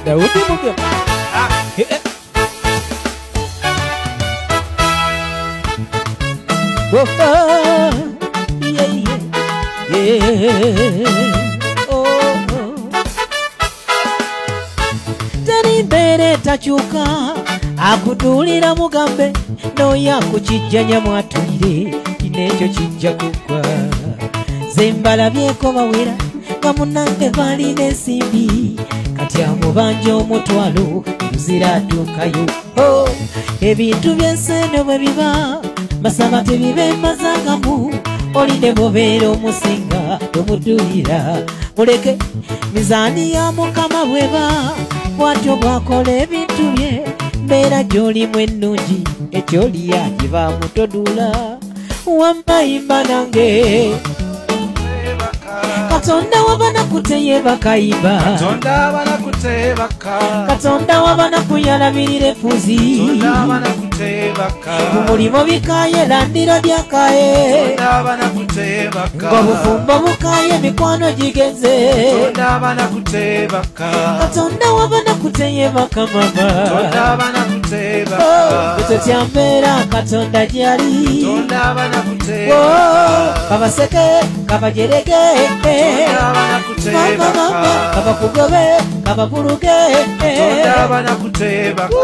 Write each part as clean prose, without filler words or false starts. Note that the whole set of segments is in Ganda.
Daudi Mugema. Oh, yeah, yeah. Oh. Tani mbere tachuka akutulira mugambe noya kukijjanya mwatulire kinecho kijja kugwa zembala byeko bawera nga munange balina ensimbi kati amubanja omutwalo muziratuukayo ebintu by'enseno bwe biba masaba tebibe mazangamu oline bobeera omusinga tomudulira muleke mizaani ya mukama bweba bwatyo bwakola ebintu bye mbeera gy'olimu ennungi ekyoli yagibaamu todula wambayimba nange Katonda wabana kuteyebaka iba Katonda wabana kuteyebaka Katonda wabana kuyalabirire fuzi Katonda wabana kuteyebaka Kumulimo bikaye landiro lyakaye Katonda wabana kuteyebaka Ngobufumbo bukaye mikwano jigenze Katonda wabana kuteyebaka Katonda wabana kuteyebaka mama Katonda wabana kuteyebaka Kutotyambera Katonda jali Katonda wabana kuteyebaka Kabaseke kabajerege Kaba kugobe, kaba buruge Katonda bana kutebaka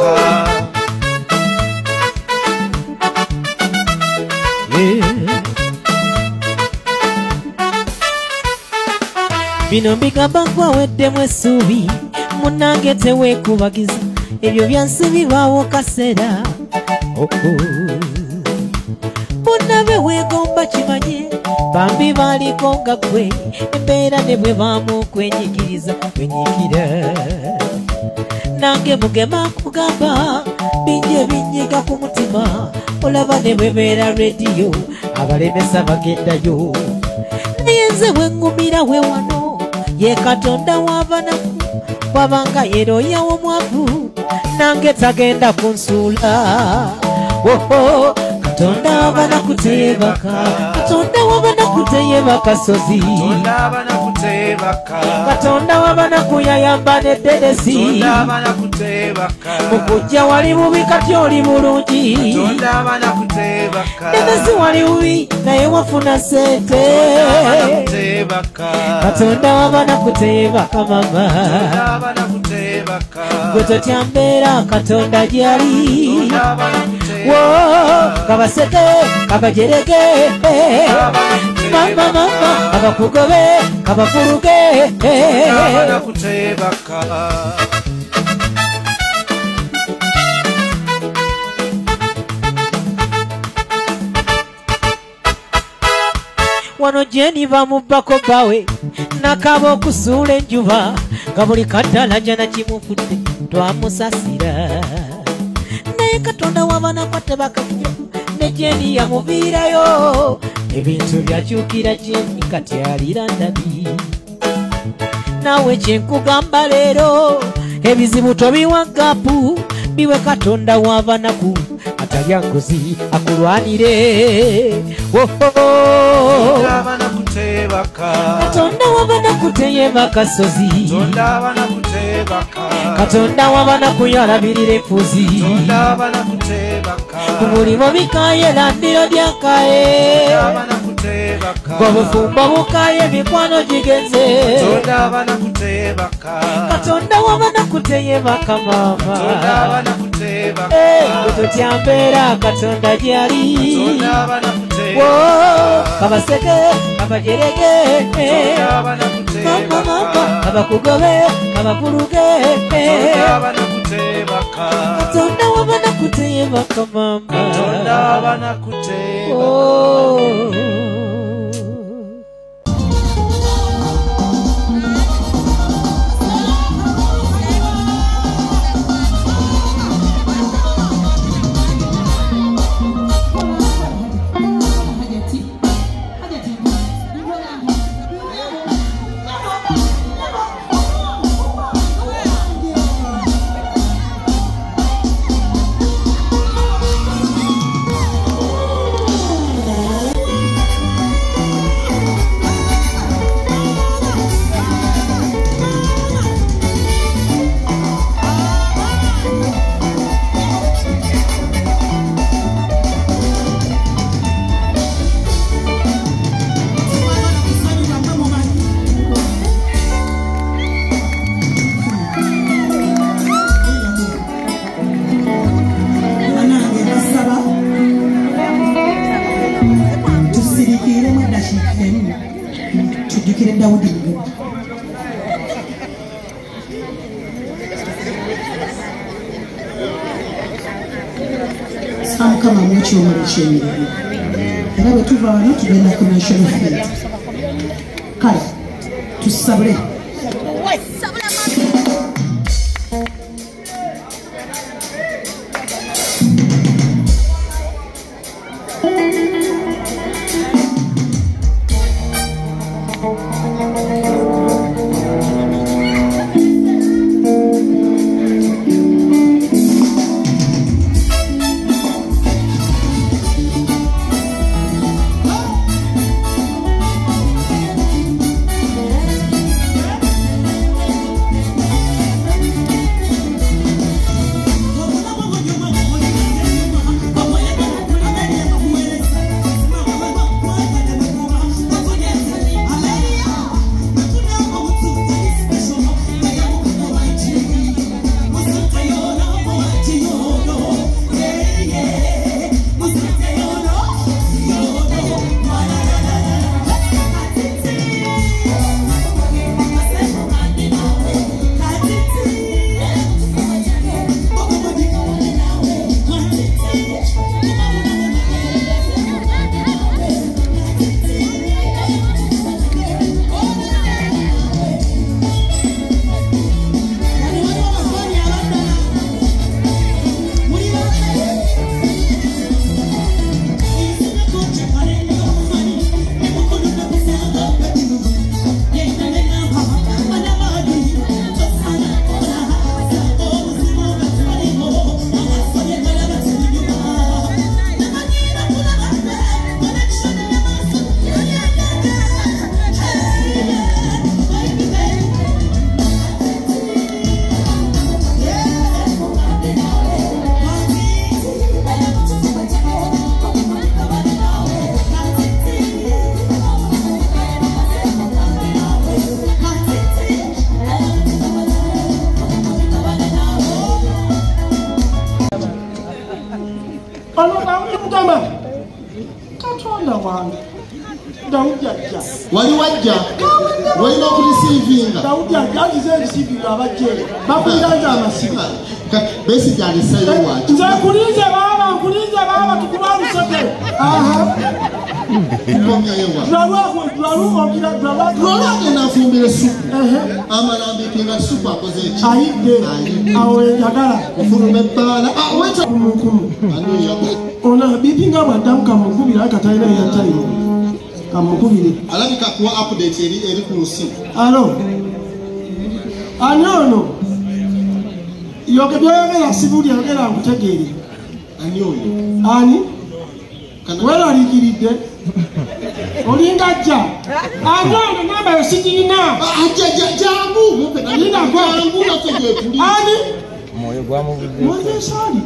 Bino mbigamba gwaweddemu essuubi munange teweekubagiza ebyo byansi bibaawo kaseera munabe weegomba kimanye bambi baliko nga gwe embeera ne bwe baamu okwenyigiriza kwenyigira nange mugema kugamba bingi ebinyiga ku mutima olaba ne bwe beera rediyo abalemesa bagendayo naye nze bwengumira we wano ye Katonda w'abanaku wabanga yeroyawo omwavu nange tagenda kunsuula Katonda wabana kuteyebaka Katonda wabana kuteyebaka sozi Katonda wabana kuteyebaka Katonda wabana kuyayamba neddenesi Katonda wabana kuteyebaka mukujja wali bubi kati oli bulungi Katonda wabana kuteyebaka neddenesi wali bubi naye wafuna sente Katonda wabana kuteyebaka mama Katonda wabana kuteyebaka gwe totya mbeera Katonda gyali kabaseke kabajerege mama mama kabakugobe kabakuruge Katonda kutebaka wano jeni bamubbako bawe nakaba okusuula enjuba nga buli kaddala jana kimufudde twamusasira naye Katonda wabana kwatebaka kyo ne jeni yamuviirayo ebintu byakyukira jeni kati alira ndabi nawe kyenkugamba leero ebizibu tobiwa gapu biwe Katonda w'abanaku atalya ngozi akulwanire Katonda w'abanaku teyebaka sozi Katonda w'abanaku yalabirira enfuzi ku mulimo bikaye landiro lyakaye ng'obufumbo bukaye mikwano gigenze Katonda w'abanaku teyebaka mama totya mbeera Katonda gyali kabaseke kabajerege mama mama kabakugobe kabakuruge Katonda w'abanaku teyebaka mama Katonda w'abanaku teyebaka kire Daudi Sam kama mwichi wa marisheni era bwe tuva wano tugenda ku national field kale tusabule Wali wajja walina okulisiivinga Daudi agize ebisiivinga abajje bakuliranza amasiga Besigye alisayo waki nze nkulinze baba tukuba luseke lwalwage nafumbire supu amalambikira supu akoze eki ayidde awo yagala ofuluma ebbaala weta kumukumu ona bipinga bwaddamu kamukubira akatalina yatayo kamukubire alabika kuwa update eri ku nsi alo ani ono yoke byoyogera sibuli yogera nkutegeere ani oyo ani weraliikiridde olinga jja ani ono namba yosigirina jangu ani mwoyo gwamuvudde mwesaali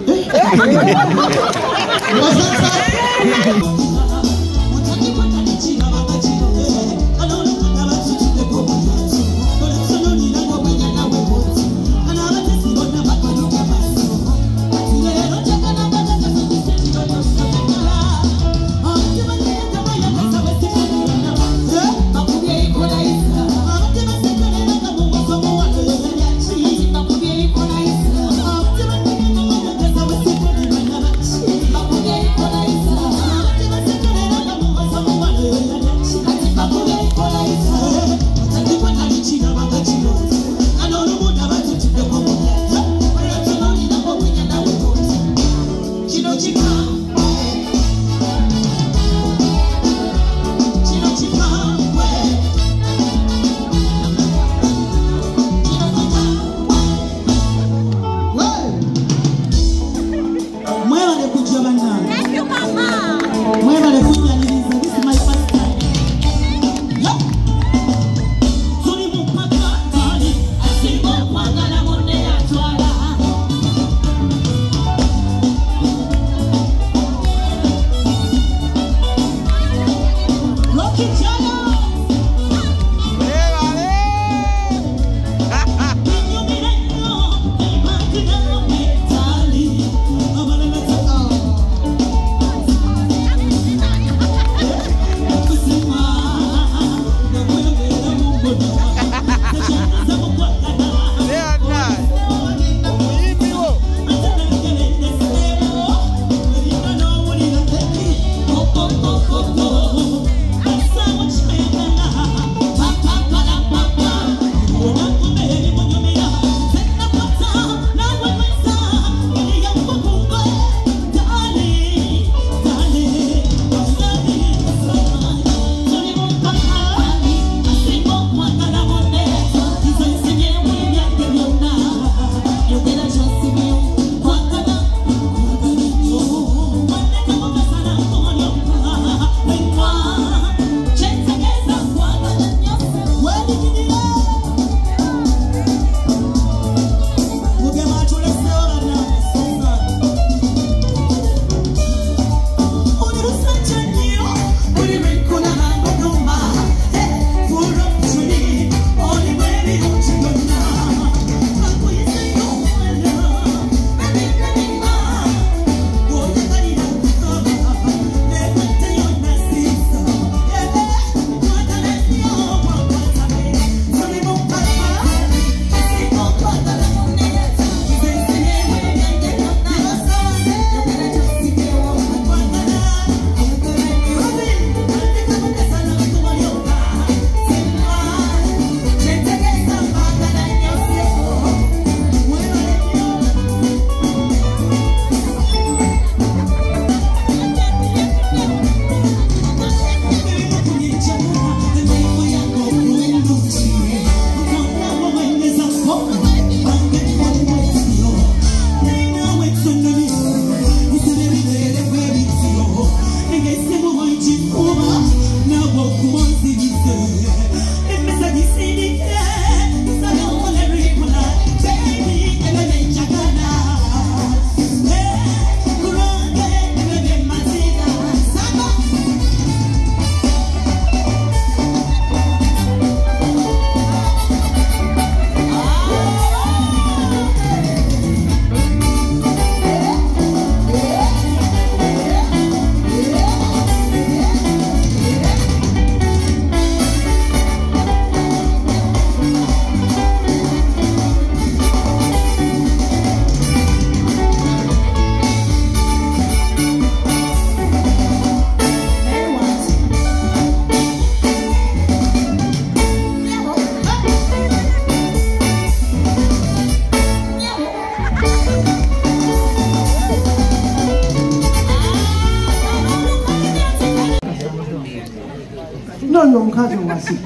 mukazi wasi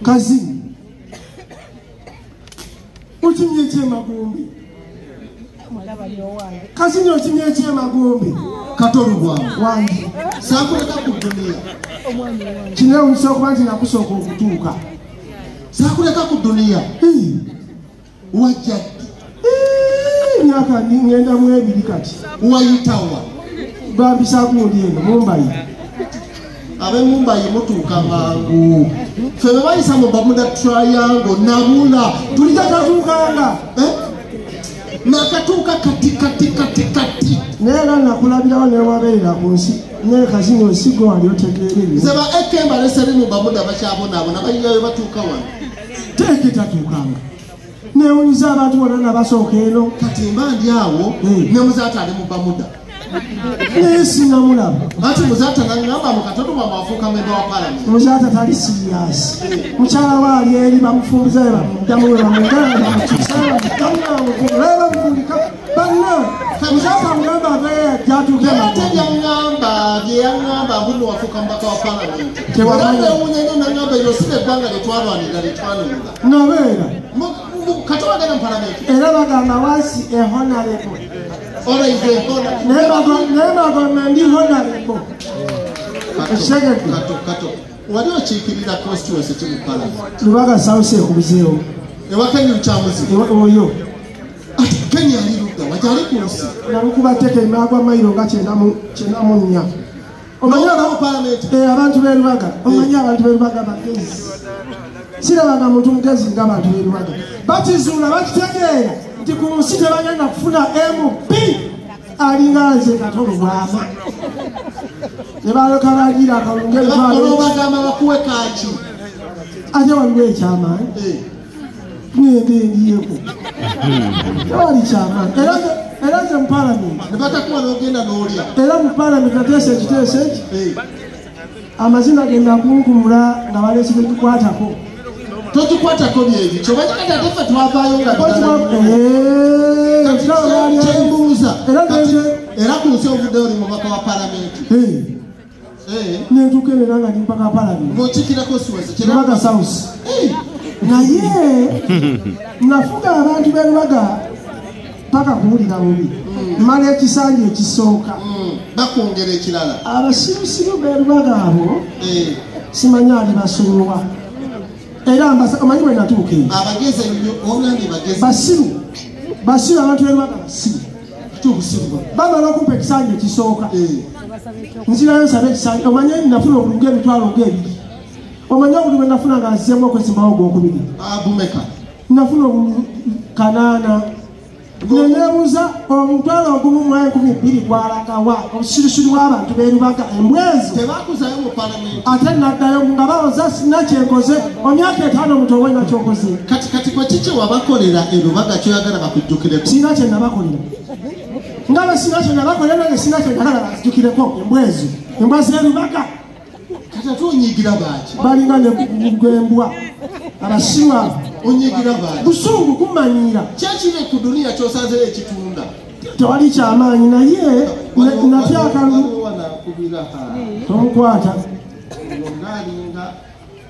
kazini utimye ekyemagumbi kazini otimye ekyemagumbi katolubwa wange sakuleka ku dunia kinewunyisa okuba nti nakusooka okutuuka sakuleka ku dunia wajja myaka ngenda mu 2 kati wayitawa bambisakundi eno Mumbai abe Mumbai mutuuka mangu ffe be bayisa mu Bermuda Triangle nabula tulijja tatuukanga nakatuuka kati naye era nakulabirawo newabeerera ku nsi naye kazini osigo wali otegeerere nze ba ekemba leseri mu Bermuda bakyabonaabona bayiyayo batuuka wano teeke tatuukanga newunyiza abantu bonna nabasooka eno kati mba ndi awo ne muzaata ali mu Bermuda naye sinamulaba ati muzaata nangamba mukatoto bamwafuuka memba wa palamenti muzaata tali siriyasi mukyala waali eri bamufumbizayo bamuddamu we bamugala bamukisabamufulika banna muzaata mugamba ate byaŋŋamba byeyaŋŋamba mbuno wafuuka mubaka wa palamenti ewunyene nangamba eryo si ebbanga lyetwalwanira lyetwanunula nabeera kati wagenda mu palamenti era bagamba wasi ehonarebo naye bagamba ndi honarebo ekisegedde wali okiikirira constituency ki mu palamenti lubaga sawusi ekubizeewo ewakenyu kyamuzi oyo ati kenya ali ludda wagyali ku nsi namukuba teka emagwa mayiro nga 94 omanyi abantu berubaga omanyi abantu berubaga bagezi sirabaga muntu mugezi ng'abantu berubaga bakizuula bakitegeera nti ku nsi tebagenda kufuna MP alinga nze katolubwama ne baloka bagira akalunga ebagamba bakuwe kaki ate waliwo ekyamaanyi ngende endiyeko tewali kyamaanyi era nze mu palamenti ne batakuwa n'ogenda n'olya era mu palamenti nateesa ekiteeso eki amazina genda kunkumula nga balesi betukwatako tokikwatako byebikyo banyagata teffe twavaayo nga kyembuuza era ku nsi ovudde oli mubaka wa palamenti nentukenera nga ndi mpaka palamenti ng'okikirako siwezi Lubaga South naye nafuga abantu berubaga paka kuwulira bubi mmala ekisanja ekisooka bakwongera ekirala abasirusiru berubaga abo simanyi ali basonyiwa era omanyi bwe natuuka eyo abageze nnyo ogandi bageze basiru abantu berubaga basiru bamala okumpa ekisanja ekisooka nzirayo nsaba ekisanja omanyi nafuna obulunga emitwalo ng'ebiri omanyi obuli bwe nafuna nga nzizemu okwesimbawo gwokubiri bumeka nafuna kanaana neneebuuza omutwalo ogumu mu 2000 gwalagawa obusirusiru bw'abantu berubaga embwezi tebakuzayo mu palamenti ate naddayo nga bawoza sinakyenkoze omyaka 5 omuntu owe nakyokoze kati kwekiki wabakolera erubaga kyoyagala bakujjukireko sina kye nabakolera nga bwe sina kye nabakolera nange sina kye nagala bazijjukireko embwa zerubaga kati ate onyigira baaki balinga negwembwa abasiru abo onyigira baaki busungu kumanyira kyekiri ku duniya kyosanzeyo ekitunda tewali kyamaanyi naye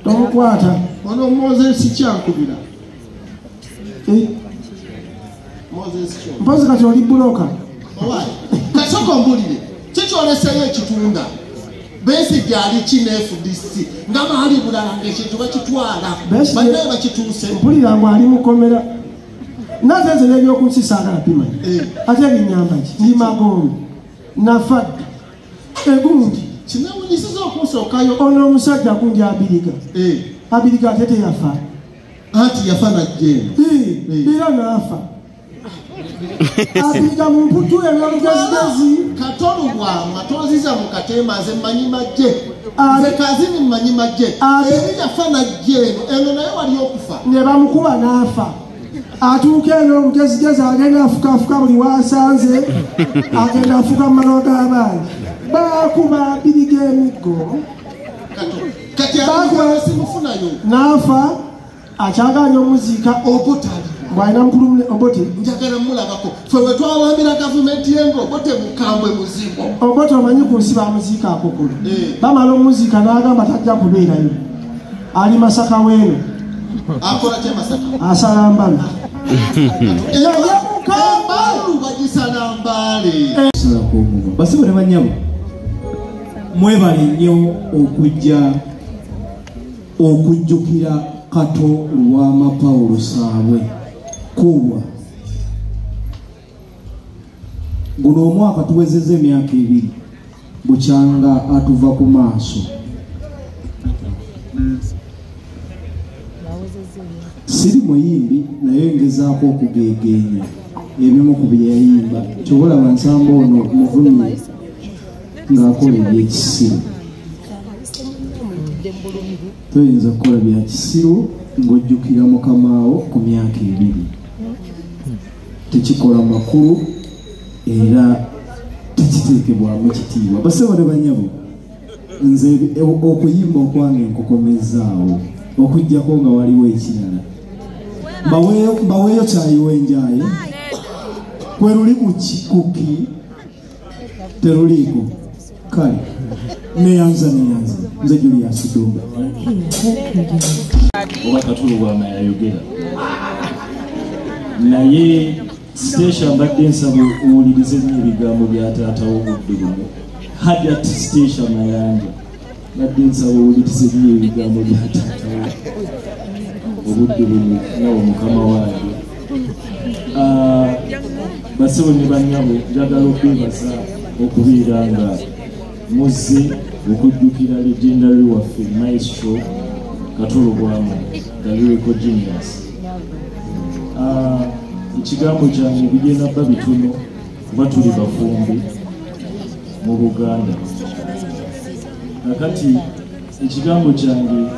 tomukwata ono Moses kyankubira mpozi kati oli buloka kasoko mbulire kikyoleseyo ekitunda Besigye ali ki ne FDC nga baali bulala ng'ekintu bakitwala banaye bakituuse mpulira ngu ali mukomera nate nze n'ebyokunsi saagala bimanyi ate ebinyamba ki ndi magombe nafadde egundi kinawunyisiza okunsookayo ono omusajja kundi abiriga ate teyafa anti yafa najjeeno era naafa abiriga mu mputu ebyolugezigezi katolubwama toziza mu katemba nze mmanyi majje nze kazini mmanyi majje eri yafa najjeeno eno naye wali okufa ne bamukuba n'afa atuuka eno omugezigezi agenda afukafuka buli wasanze agenda afuka mu mano g'abaana bakuba abiriga emiggo kati simufunayo n'afa akyaganya omuziika bw'alina mukulu Obote njagala mulabako ffe bwe twawambira gavumenti yenga Obote mukambwe muzigo Obote omanyi ku nsi bamuziika akokolo bamala omuziika n'agamba tajja kubeerayo ali Masaka weeno akola kye Masaka asala mbali Mbalu bagisala mbali basibone banyabo mwebale nnyo okujjukira Kato Lwama Paulo Saabwe kubwa guno omwaka tuwezezza emyaka 2 bukyanga atuva ku maaso siri muyimbi naye ngezaako okugeegenya ebimu ku bye yayimba kyobalaba nsamba ono muvumi ng'akola ebyekisiru toyinza kukola bya kisiru ng'ojjukira mukamaawo ku myaka 2 tekikola makulu era tekiteekebwamu kitiibwa basebale banyabo nze okuyimba okwange nkukomezaawo okujjako nga waliwo ekirala mbaweeyo kyayiwenjaye kwe luli kuki teruliiko kale neyanza nze Julius Dumba oba Katulu Lwama yayogera naye station mbadde nsaba owulirize nnyo ebigambo bya taata w'obudde buno Hajat station Mayanja mbadde nsaba owulirize nnyo ebigambo bya taata obudde buno nawo mukama wange basebo ne banyabo njagala okwebaza okubeera nga muzze okujjukira legendary waffe maestro Katulu Lwama the lyrical genius. Ekigambo kyange bigenda bba bitono kuba tuli bafumbi mu Buganda. Kakati ekigambo kyange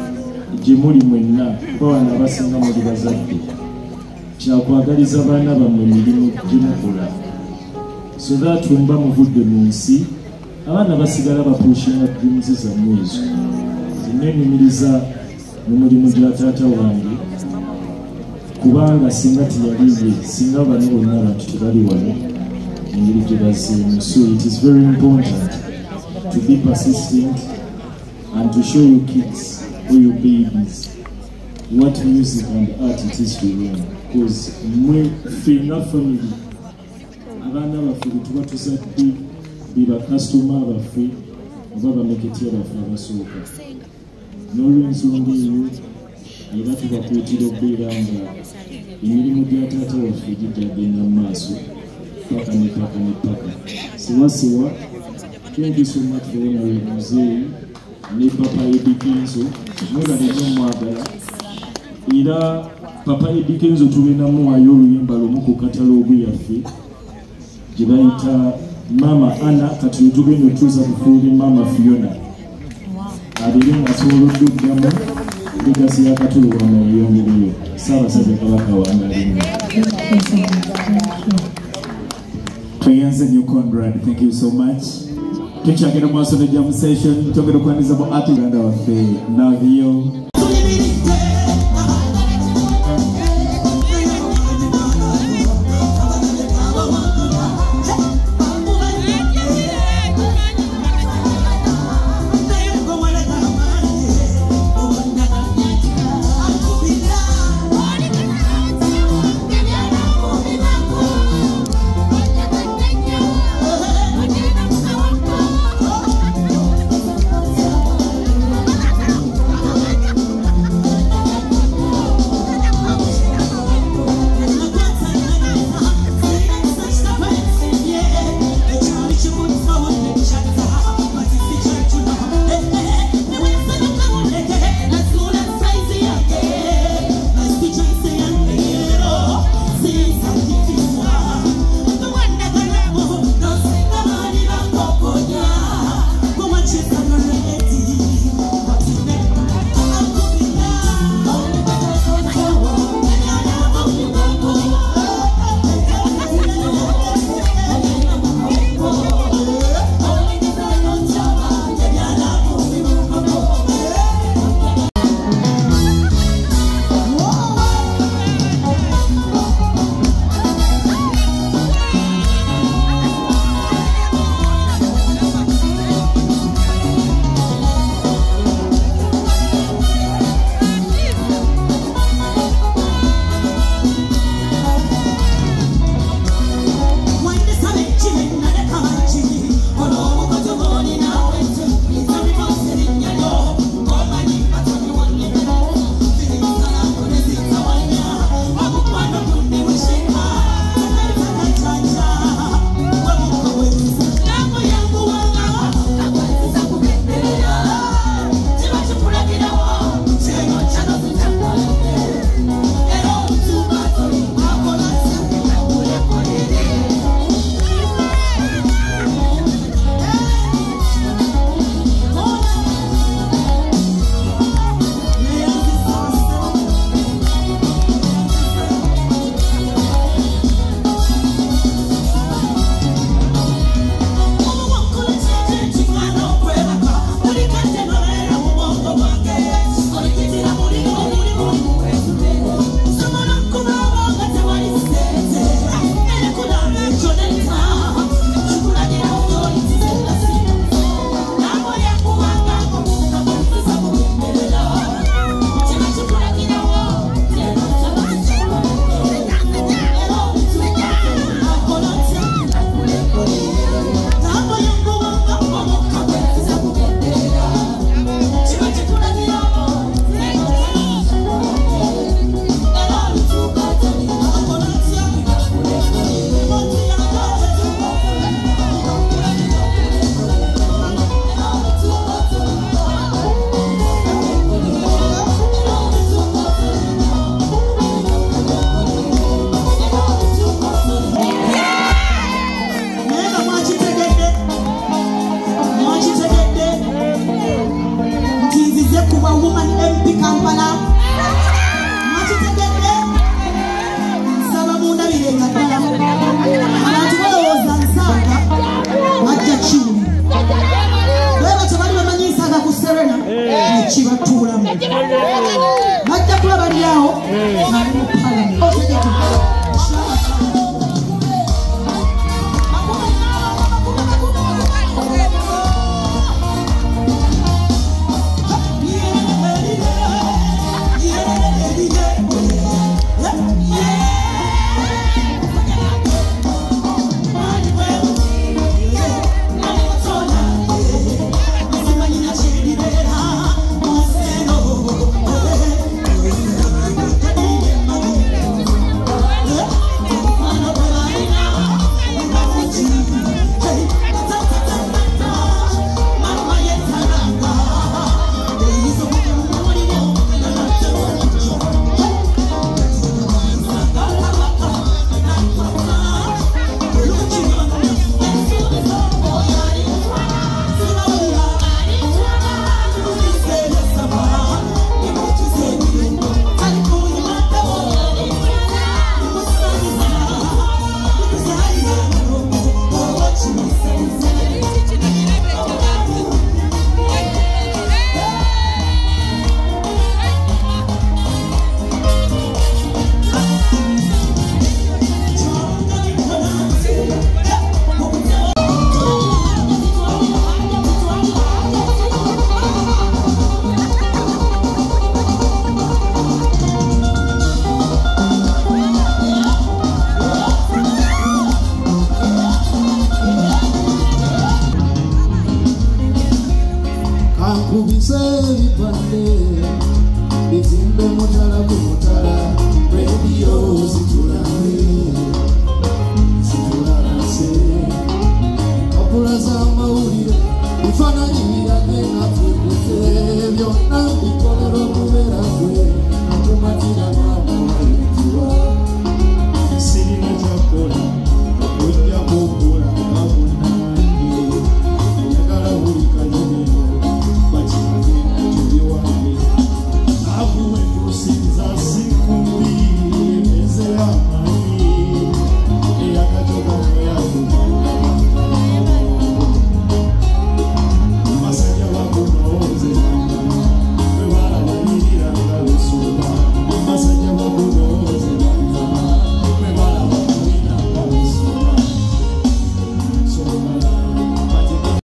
gye muli mwenna kuba wano abasinga muli bazadde kyakwagaliza baana bammwe emirimu gye mukola so that mba muvudde mu nsi abaana basigala bapushinga dreams zammwe ezo zinnenyumiriza mu mulimu gya taata wange kubanga singa teyaliye singa bano bonna abantu tebali wano engeri gye bazeemu. So it is very important to be persistent and to show your kids or your babies what music and art it is to learn, because mwe fenga family abaana baffe betuba tuzadde beba customer baffe oba bameketya baffe abasooka n'olw'ensonga eyo era tubakuutira okubeera nga emirimu gya taata waffe gijja genda mu maaso paka ne paka siwa. Thank you so much for honoring muzeeyi ne papa Eddie Kenzo mwebale nnyo mwagala era papa Eddie Kenzo tulinamuwaayo oluyimba lumu ku kataloogu yaffe gye bayita Mama Anna kati tugenda otuuza kufuula Mama Fiona abiri ngasobola odduddamu legasi ya Katulu Lwama eyeyongereyo. Ssaabasajja Kabaka wange alimu tweyanze nnyo Conrad, thank you so much. Tukyagenda mu maaso ne jam session twongera okwaniriza mu ati Uganda waffe Navio